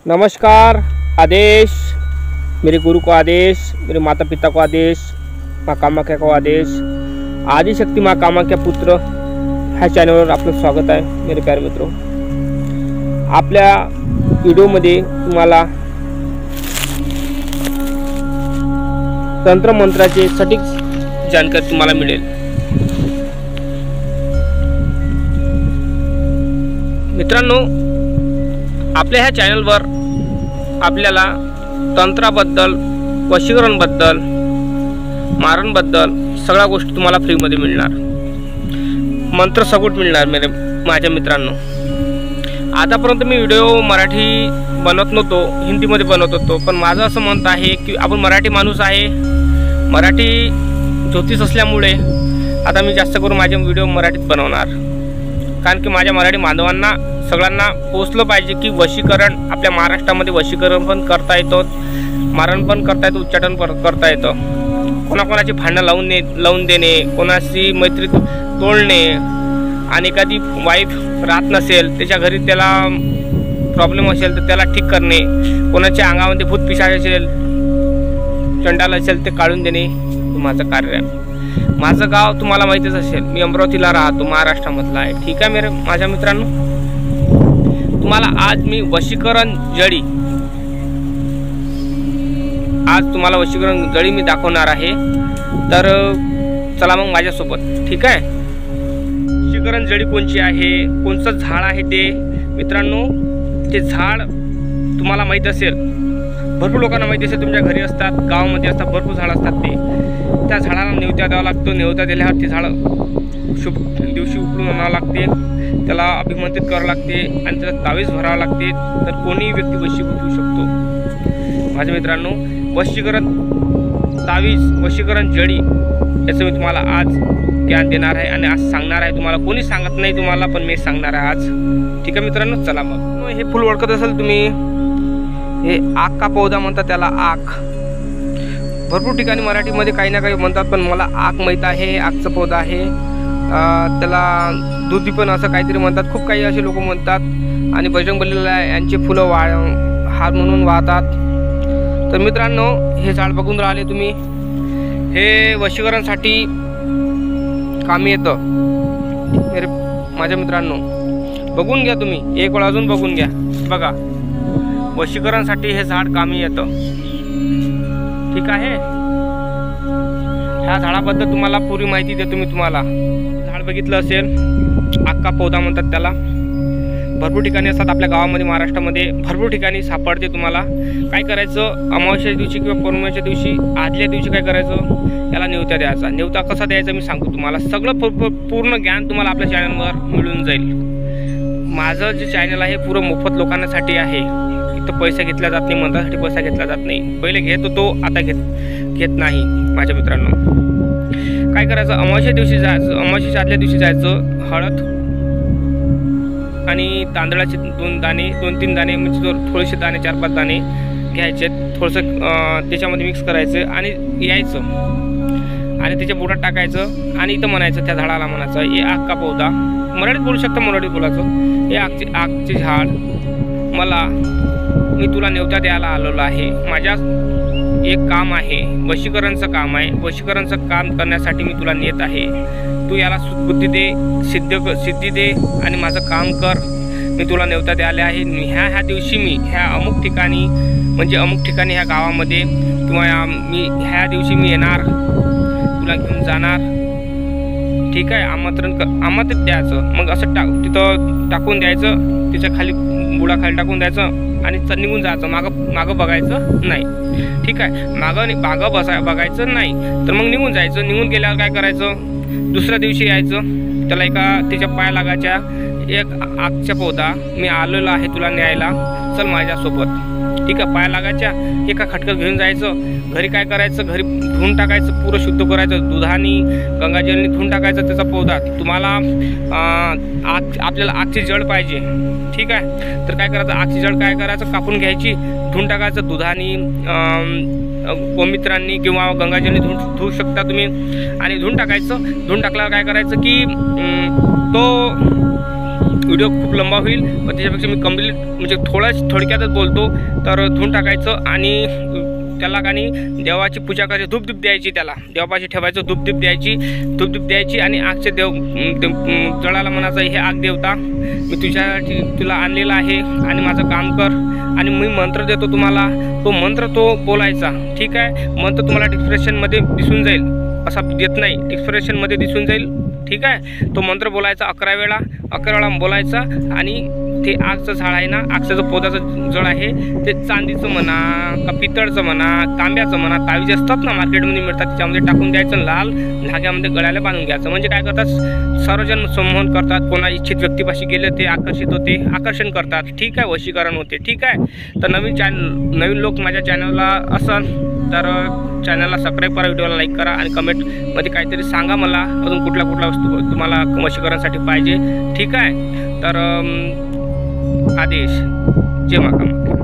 नमस्कार। आदेश मेरे गुरु को आदेश, मेरे माता पिता को आदेश, माँ कामाख्या को आदेश, आदिशक्ति माँ कामाख्या पुत्र ह्या चॅनलवर आपलं स्वागत आहे मेरे प्यारे मित्रों। आपल्या व्हिडिओमध्ये तुम्हाला तंत्र मंत्राचे सटीक जानकारी तुम्हाला मिळेल। मित्रांनो, आपल्या ह्या चॅनलवर आपल्याला तंत्राबद्दल, वशीकरणबद्दल, मारणबद्दल सगळ्या गोष्टी तुम्हाला फ्रीमध्ये मिळणार, मंत्र सगुट मिळणार माझ्या मित्रांनो। आतापर्यंत मी व्हिडिओ मराठी बनवत नव्हतो, हिंदीमध्ये बनवत होतो, पण माझं असं मत आहे की आपण मराठी माणूस आहे, मराठी ज्योतिष असल्यामुळे आता मी जास्त करून माझे व्हिडिओ मराठीत बनवणार, कारण की माझ्या मराठी बांधवांना सगळ्यांना पोचलं पाहिजे की वशीकरण आपल्या महाराष्ट्रामध्ये वशीकरण पण करता येतं, मारण पण करता येतं, उच्चाटन पण करता येतं। कोणाकोणाची भांडणं लावून देणे, कोणाशी मैत्री तोडणे, आणि एखादी वाईफ राहत नसेल, त्याच्या घरी त्याला प्रॉब्लेम असेल तर त्याला ठीक करणे, कोणाच्या अंगामध्ये भूत पिशाच असेल, चंडाल असेल ते काढून देणे माझं कार्य आहे। माझं गाव तुम्हाला माहितीच असेल, मी अमरावतीला राहतो, महाराष्ट्रामधला आहे। ठीक आहे माझ्या मित्रांनो, तुम्हाला आज मी वशीकरण जडी मी दाखवणार आहे। तर चला मग माझ्यासोबत, ठीक आहे। वशीकरण जडी कोणची आहे, कोणतं झाड आहे ते मित्रांनो, ते झाड तुम्हाला माहीत असेल, भरपूर लोकांना माहिती असेल, तुमच्या घरी असतात, गावामध्ये असतात, भरपूर झाड असतात। त्या झाडाला नेवत्या द्यावा लागतो, नेवत्या दिल्यावर ते झाड शुभ दिवशी उकळून आणावं लागते, त्याला अभिमंत्रित करावं लागते आणि त्याला तावीज भरावं लागते, तर कोणीही व्यक्ती वशीभूत होऊ शकतो। माझ्या मित्रांनो, वशीकरण तावीज, वशीकरण जडी याचं मी तुम्हाला आज ज्ञान देणार आहे आणि आज सांगणार आहे तुम्हाला। कोणी सांगत नाही तुम्हाला, पण मी सांगणार आहे आज, ठीक आहे मित्रांनो। चला मग, हे फुल ओळखत असेल तुम्ही, हे आक का पौधा म्हणतात त्याला, आक। भरपूर ठिकाणी मराठीमध्ये काही ना काही म्हणतात, पण मला आक माहीत आहे, आकचं पौधा आहे। त्याला दुधी पण असं काहीतरी म्हणतात, खूप काही असे लोक म्हणतात, आणि बजरंगबलीला यांची फुलं हार म्हणून वाहतात। तर मित्रांनो, हे झाड बघून राहिले तुम्ही, हे वशीकरणसाठी कामी येतं माझ्या मित्रांनो। बघून घ्या तुम्ही, एक वेळ अजून बघून घ्या, बघा, वशीकरणसाठी हे झाड कामी येतं, ठीक आहे। ह्या झाडाबद्दल तुम्हाला पूरी माहिती देतो मी तुम्हाला। झाड बघितलं असेल, आक्का पौधा म्हणतात त्याला, भरपूर ठिकाणी असतात आपल्या गावामध्ये, महाराष्ट्रामध्ये भरपूर ठिकाणी सापडते। तुम्हाला काय करायचं, अमावस्या दिवशी किंवा पौर्णिमेच्या दिवशी, आदल्या दिवशी काय करायचं, याला नेवता द्यायचा। नेवता कसा द्यायचा मी सांगतो तुम्हाला, सगळं पूर्ण ज्ञान तुम्हाला आपल्या चॅनलवर मिळून जाईल। माझं जे चॅनल आहे पुरं मोफत लोकांसाठी आहे, इथं पैसा घेतला जात नाही, मंत्रासाठी पैसा घेतला जात नाही। पहिले घेत होतो, आता घेत नाही माझ्या मित्रांनो। काय करायचं, अमावस्या दिवशी जायचं, अमावस्याच्या आदल्या दिवशी जायचं, हळद आणि तांदळाचे 2-3 दाणे, म्हणजे थोडेसे दाणे, 4-5 दाणे घ्यायचे, थोडंसं त्याच्यामध्ये मिक्स करायचं आणि यायचं, आणि त्याच्या बुडात टाकायचं, आणि इथं म्हणायचं, त्या झाडाला म्हणायचं, हे आक का पौधा, मराठीत बोलू शकता, मराठीत बोलायचं, हे आकचे झाड मी तुला नेवता द्यायला आलेलो आहे। माझ्या एक काम आहे, वशीकरणचं काम आहे, वशीकरणचं काम करण्यासाठी मी तुला नेत आहे। तू याला बुद्धी दे, सिद्धी दे, आणि माझं काम कर, मी तुला नेवता द्यायला आहे। ह्या दिवशी मी ह्या अमुक ठिकाणी, म्हणजे अमुक ठिकाणी ह्या गावामध्ये, किंवा ह्या दिवशी मी येणार, तुला घेऊन जाणार, ठीक आहे। आमंत्रित द्यायचं, मग असं तिथं टाकून द्यायचं, त्याच्या खाली बुडाखाली टाकून द्यायचं, आणि निघून जायचं, मागं बघायचं नाही, ठीक आहे। मागं बघायचं नाही, तर मग निघून जायचं। निघून गेल्यावर काय करायचं, दुसऱ्या दिवशी यायचं, त्याला त्याच्या पाया लागायच्या, एक आकच्या पौधा, मी आलेलो आहे तुला न्यायला, चल माझ्यासोबत, ठीक आहे। पाया लागायच्या, एका खटकत घेऊन जायचं, घरी काय करायचं, घरी धुवून टाकायचं, पुरं शुद्ध करायचं, दुधानी गंगाजलनी धुवून टाकायचं त्याचा पौधा। तुम्हाला आपल्याला आगची जड पाहिजे, ठीक आहे। तर काय करायचं, आगची जड काय करायचं, कापून घ्यायची, धुवून टाकायचं, दुधानी, गोमित्रांनी किंवा गंगाजलनी धुवू शकता तुम्ही, आणि धुवून टाकायचं। धुवून टाकल्यावर काय करायचं की तो व्हिडिओ खूप लंबा होईल, पण त्याच्यापेक्षा मी कंप्लीट म्हणजे थोडक्यातच बोलतो. तर धुवून टाकायचं आणि त्याला आणि देवाची पूजा करायची, धूपदीप द्यायची, त्याला देवापाशी ठेवायचं, धूपदीप द्यायची आणि आगचे जळाला म्हणायचं, हे आग देवता मी तुझ्यासाठी तुला आणलेला आहे आणि माझं काम कर. आणि मी मंत्र देतो तुम्हाला, तो मंत्र तो बोलायचा. ठीक आहे, मंत्र तुम्हाला डिस्क्रिप्शनमध्ये दिसून जाईल, असा देत नाही, डिस्क्रिप्शनमध्ये दिसून जाईल. ठीक आहे, तो मंत्र बोलायचा 11 वेळा बोलायचा. आणि ते आगचं झाड आहे ना, आगचं जो पोदाचं जळ आहे ते चांदीचं म्हणा का पितळचं म्हणा, तांब्याचं म्हणा, तावीज असतात ना मार्केटमध्ये मिळतात, त्याच्यामध्ये टाकून द्यायचं, लाल धाग्यामध्ये गळ्याला बांधून घ्यायचं. म्हणजे काय करतात, सर्वजण संमोहन करतात, कोणा इच्छित व्यक्तीपाशी गेले ते आकर्षित होते, आकर्षण करतात. ठीक आहे, वशीकरण होते. ठीक आहे, तर नवीन लोक माझ्या चॅनलला असाल तर चॅनलला सबस्क्राईब करा, व्हिडिओला लाईक करा आणि कमेंटमध्ये काहीतरी सांगा मला अजून कुठल्या वस्तू तुम्हाला वशीकरणासाठी पाहिजे. ठीक आहे, तर आदेश. जय माता.